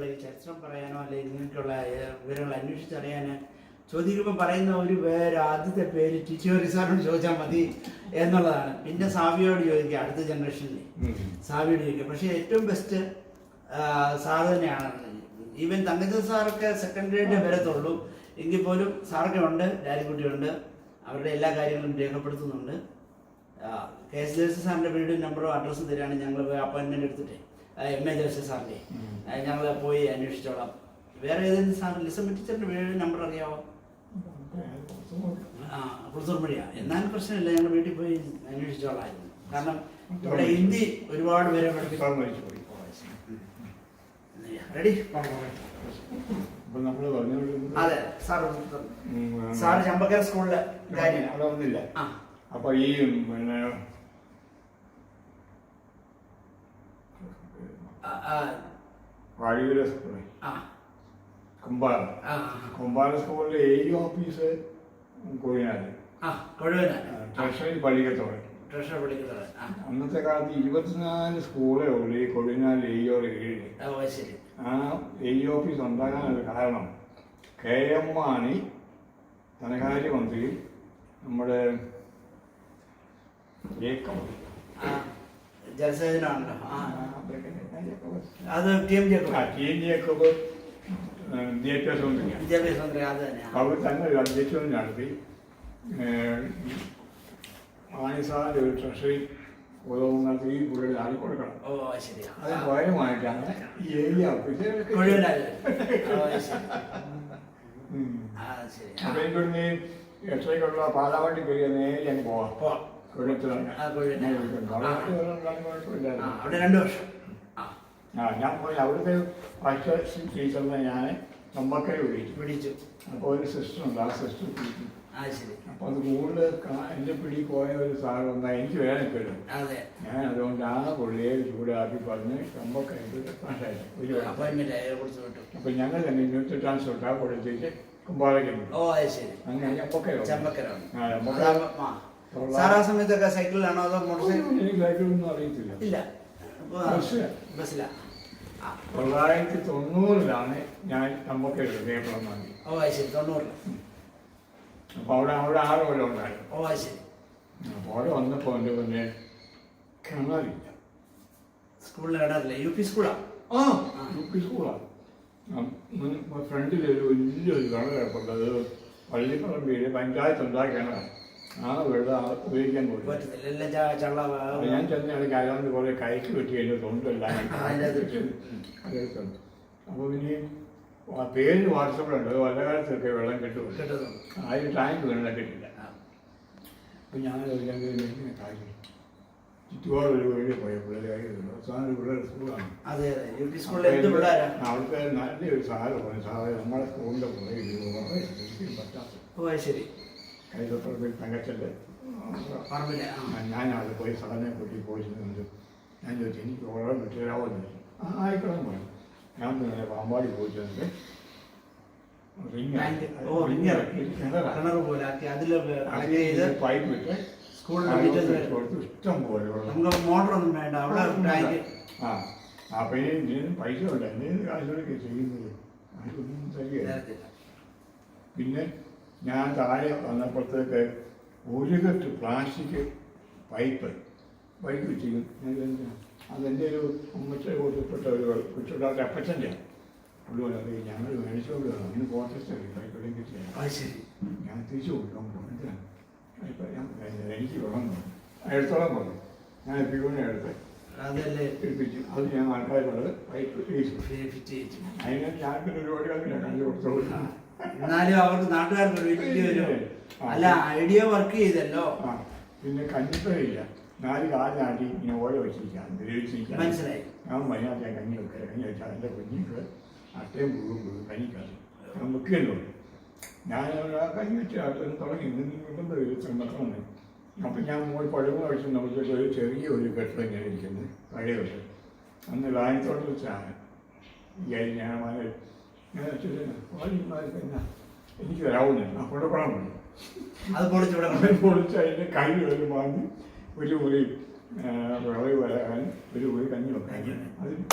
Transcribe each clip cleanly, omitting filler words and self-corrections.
ചരിത്രം പറയാനോ അല്ലെങ്കിൽ ഇങ്ങനെയൊക്കെയുള്ള വിവരങ്ങൾ അന്വേഷിച്ചറിയാൻ ചോദിക്കുമ്പോൾ പറയുന്ന ഒരു പേര് ആദ്യത്തെ പേര് ടിച്ചോറി സാറിനോട് ചോദിച്ചാൽ മതി എന്നുള്ളതാണ്. പിന്നെ സാവിയോട് ചോദിക്കുക, അടുത്ത ജനറേഷനിൽ സാവിയോട് ചോദിക്കുക. പക്ഷേ ഏറ്റവും ബെസ്റ്റ് സാർ തന്നെയാണ്. ഈവൻ തങ്കച്ചൻ സാറൊക്കെ സെക്കൻഡ് ഗ്രേഡ് വരത്തുള്ളൂ എങ്കിൽ പോലും സാറൊക്കെ ഉണ്ട്, ഡാരിക്കുട്ടിയുണ്ട്, അവരുടെ എല്ലാ കാര്യങ്ങളും രേഖപ്പെടുത്തുന്നുണ്ട്. കെ എസ് ജോസഫ് സാറിൻ്റെ വീടും നമ്പറും അഡ്രസ്സും തരികയാണ്. ഞങ്ങൾ അപ്പോയിൻമെൻറ്റ് എടുത്തിട്ട് എം എ ജോസഫ് സാറിൻ്റെ ഞങ്ങൾ പോയി അന്വേഷിച്ചോളാം. വേറെ ഏതെങ്കിലും സാർ ലിസം ടീച്ചറിൻ്റെ വീട് നമ്പർ അറിയാമോ? കുളിത്തൂർമഴിയാണ്. എന്നാലും പ്രശ്നമില്ല, ഞങ്ങൾ വീട്ടിൽ പോയി അന്വേഷിച്ചോളായിരുന്നു. കാരണം ഇവിടെ ഹിന്ദി ഒരുപാട് പേരെ റെഡി. അതെ സാറ് ചമ്പക്കര സ്കൂളിലെ കാര്യം അതൊന്നുമില്ല. അപ്പൊ ഈ പിന്നെ വഴിയൂര സ്കൂള് കുമ്പാല സ്കൂളിലെ AE ഓഫീസ് കൊഴിനാല്, ട്രഷറി പള്ളിക്കത്തോടെ. അന്നത്തെ കാലത്ത് 24 സ്കൂളേ ഉള്ളൂ ഈ കൊഴിനാല് AEO കീഴിൽ. ആ AE ഓഫീസ് ഉണ്ടാകാനുള്ള കാരണം KM മാണി ധനകാര്യമന്ത്രി നമ്മുടെ ജലസേചനമാണല്ലോ അത് TM ജേക്കബ് വിദ്യാഭ്യാസ മന്ത്രി അവർ തന്നെ ഒരു അധ്യക്ഷൻ നടത്തി. മാണിസാറിൻ്റെ ഒരു ട്രഷറി ഉദവും നടത്തി ഈ പുള്ളിയുടെ ആദ്യം കൊടുക്കണം. അത് സ്വയമായിട്ടാണ് ഈ AE ഓഫീസ്. അപ്പൊ എനിക്കൊന്ന് 8:30 പാലാവണ്ടി കയറിയ നേരെ അങ്ങ് പോവാം. ഞാൻ പോയി അവിടുത്തെ ഫസ്റ്റ് ടീച്ചറിനെ ഞാൻ നമ്മക്കര പിടിച്ചു. അപ്പോൾ ഒരു സിസ്റ്റർ ഉണ്ട്, ആ സിസ്റ്റർ പിടിച്ചു. അപ്പോൾ അത് കൂടുതൽ എൻ്റെ പിടി പോയ ഒരു സാറ് വന്നാൽ എനിക്ക് വേദന കേടും. ഞാൻ അതുകൊണ്ട് ആ പുള്ളിയെ ചൂടാക്കി പറഞ്ഞ് നമ്മക്കായിട്ട് അപ്പൊ ഞങ്ങൾ തന്നെ ഇന്നത്തെ ട്രാൻസ്പോർട്ട് ആ കൊടുത്തിട്ട് കുമ്പാലയ്ക്ക് അങ്ങനെ സാറാ സമയത്തൊക്കെ സൈക്കിളിലാണോ അതോ മോട്ടോർ സൈക്കിൾ? എനിക്ക് സൈക്കിളൊന്നും അറിയത്തില്ല. ബസ്സിലാ. 1990 ഞാൻ നമ്മക്കരുത് കേരളം വാങ്ങി. 90. അപ്പോൾ അവിടെ 6 കൊല്ലം ഉണ്ടായിരുന്നു. അപ്പോൾ അവിടെ വന്നപ്പോൾ എൻ്റെ പിന്നെ കിണറില്ല. സ്കൂളിൽ കിണറില്ല? UP സ്കൂളാ? UP സ്കൂളാണ്. ഫ്രണ്ടിലൊരു വലിയൊരു കിണർ കിടപ്പുള്ളത് പള്ളിപ്പറമ്പിൽ പഞ്ചായത്ത് ഉണ്ടാക്കിയ കിണറാണ്. ആ വെള്ളം ഉപയോഗിക്കാൻ പോയി. ഞാൻ ചെന്നയാണെങ്കിൽ അയാളുടെ കുറെ കൈക്ക് കിട്ടി എൻ്റെ തൊണ്ടെല്ലാം അതെടുത്തുണ്ട്. അപ്പോൾ പിന്നെ പേര് വാട്സപ്പിലുണ്ട്. വല്ല കാലത്തൊക്കെ വെള്ളം കിട്ടും. ആരും ടാങ്ക് വെള്ളം കിട്ടില്ല. അപ്പം ഞാൻ ഇങ്ങനെ കാര്യം ചുറ്റുപാട് ഒരു വീട്ടിൽ പോയ പിള്ളേർ കാര്യമില്ല. അവസാനം ഒരു പിള്ളേരുടെ സ്കൂളാണ്. അവിടുത്തെ നല്ലൊരു സാറ് പോയി. സാറ് നമ്മളെ സ്കൂളിൻ്റെ പോലെ പറ്റാത്ത കൈതൊട്ടത്തിൽ തങ്കച്ചൻ്റെ ഞാൻ അവിടെ പോയി സാറിനെ കൂട്ടി പോയിട്ടുണ്ട്. ഞാൻ ചോദിച്ചു എനിക്ക് വെള്ളം കിട്ടിയാവോന്ന് ചോദിച്ചു. ആയിക്കോളം പോയി. ഞാൻ പിന്നെ പാമ്പാടി പോയിട്ടുണ്ട്. പൈപ്പ് ഇട്ട് കൊടുത്ത് ഇഷ്ടം പോലെ മോട്ടറൊന്നും വേണ്ട. അപ്പൊ ഇതിന് പൈസ ഉണ്ട്. എന്തെങ്കിലും കാശൊക്കെ ചെയ്യുന്നത് അതൊന്നും തരികയില്ല. പിന്നെ ഞാൻ താഴെ വന്നപ്പോഴത്തേക്ക് ഒരു കെട്ട് പ്ലാസ്റ്റിക് പൈപ്പ് വെച്ചിരിക്കും. അതെൻ്റെ ഒരു ഉമ്മച്ച കൊടുത്തിപ്പെട്ട ഒരു കുട്ടിയുടെ അപ്പച്ചൻ്റെയാണ്. പുള്ളിപോലെ അത് ഞങ്ങൾ മേടിച്ചോണ്ട് വരണം. അതിന് കോൺടസ്റ്റ് പൈപ്പ് കിട്ടിയാണ്. ഞാൻ തിരിച്ചു കൊടുക്കാൻ പോകുന്നത് എനിക്ക് വെള്ളം തോന്നും. എടുത്തോളം പറഞ്ഞു. ഞാൻ എപ്പിക്കൂടെ എടുത്ത് ഏൽപ്പിച്ചു. അത് ഞാൻ ആൾക്കാരുള്ളത് പൈപ്പ് അതിന് ചാർക്കിന് ഒരുപാട് കാലം കണ്ടു കൊടുത്തോളൂ. എന്നാലും അവർക്ക് നാട്ടുകാർക്ക് വലിയൊരു അല്ല ഐഡിയ വർക്ക് ചെയ്തല്ലോ. പിന്നെ കഞ്ഞിപ്പഴില്ല. 4 കാലിനാട്ടി ഇങ്ങനെ ഓരോ വെച്ചിരിക്കാം. മനസ്സിലായി. ഞാൻ വൈകുന്നേരത്തെ കഞ്ഞി വെക്കുക. കഞ്ഞി വെച്ചാൽ എൻ്റെ കുഞ്ഞിക്ക് അട്ടയും പുഴും കഞ്ഞിക്കാതെ ഞാൻ വെക്കുകയല്ലോ. ഞാൻ ആ കഞ്ഞി വെച്ച് അടുത്തൊന്ന് തുടങ്ങി നിർബന്ധം വെക്കണം. അപ്പം ഞാൻ പോയി പഴമ കഴിച്ച് നമുക്ക് ഒരു ചെറിയ ഒരു കെട്ടിൽ ഇങ്ങനെ ഇരിക്കുന്നത് പഴയ കെട്ട്. അന്ന് ലായത്തോട്ട് വെച്ചാണ് ഞാൻ എനിക്ക് വരാവുന്നില്ല. അപ്പോൾ പണം മതി. അത് പൊളിച്ച് അതിൻ്റെ കൈ ഒരു വാങ്ങി ഒരു മുറി വിളവ് വരാൻ ഒരു മുറി കഞ്ഞി വെക്കാൻ. അതിന്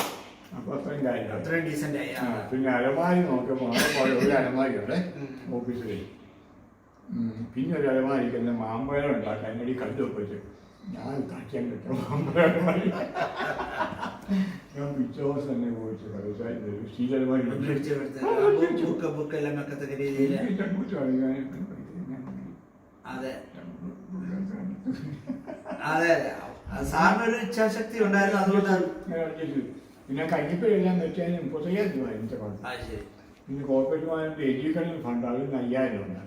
അപ്പോൾ അത്രയും കാര്യമില്ല. അത്രയും ഡീസൻ്റ് ആയി. പിന്നെ അലമാരി നോക്കിയപ്പോൾ അവിടെ ഒരു അലമാരിയുണ്ട് ഓഫീസിൽ. പിന്നെ ഒരു അലമാരിക്ക് തന്നെ മാമ്പഴം ഉണ്ടാക്കാൻ വേണ്ടി കല്ല് വെച്ച് ഞാൻ കാറ്റാൻ കിട്ടും മാമ്പഴം. ഞാൻ പിറ്റേ ദിവസം തന്നെ പോയിട്ട് സ്റ്റീൽ അലമാരി അതെ അതെ സാറിനൊരു ഇച്ഛാശക്തി ഉണ്ടായിരുന്നു. അതുകൊണ്ടാണ് പിന്നെ കഞ്ഞിപ്പഴെല്ലാം വെച്ചാൽ 35,000 രൂപ എൻ്റെ ഫണ്ട്. പിന്നെ കോർപ്പറേറ്റ് മാനേജ്മെന്റ് എഡ്യൂക്കേഷൻ ഫണ്ട് അത് 5,000 ഉണ്ട്.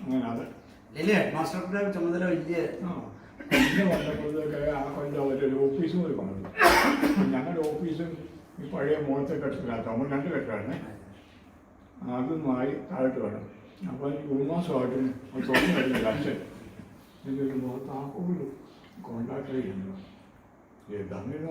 അങ്ങനെ അത് ഹെഡ് മാസ്റ്ററുടെ ചുമതല വലിയ. പിന്നെ വന്നപ്പോഴത്തേക്ക് ആ കൊല്ലം ഒരു ഓഫീസും കൂടി പണിതു. ഞങ്ങളുടെ ഓഫീസും ഈ പഴയ മുഖത്തെ കെട്ടിടത്തിനകത്ത് നമ്മൾ 2 കെട്ടിടമാണ്. അതുമായി താഴോട്ട് വേണം. അപ്പോൾ 3 മാസമായിട്ടും അത് തുറന്നു കഴിഞ്ഞില്ല. അച്ഛൻ ഇതൊരു മുഖത്ത് ആ കോണ്ടാക്ട് ചെയ്യുന്നു. അങ്ങനെ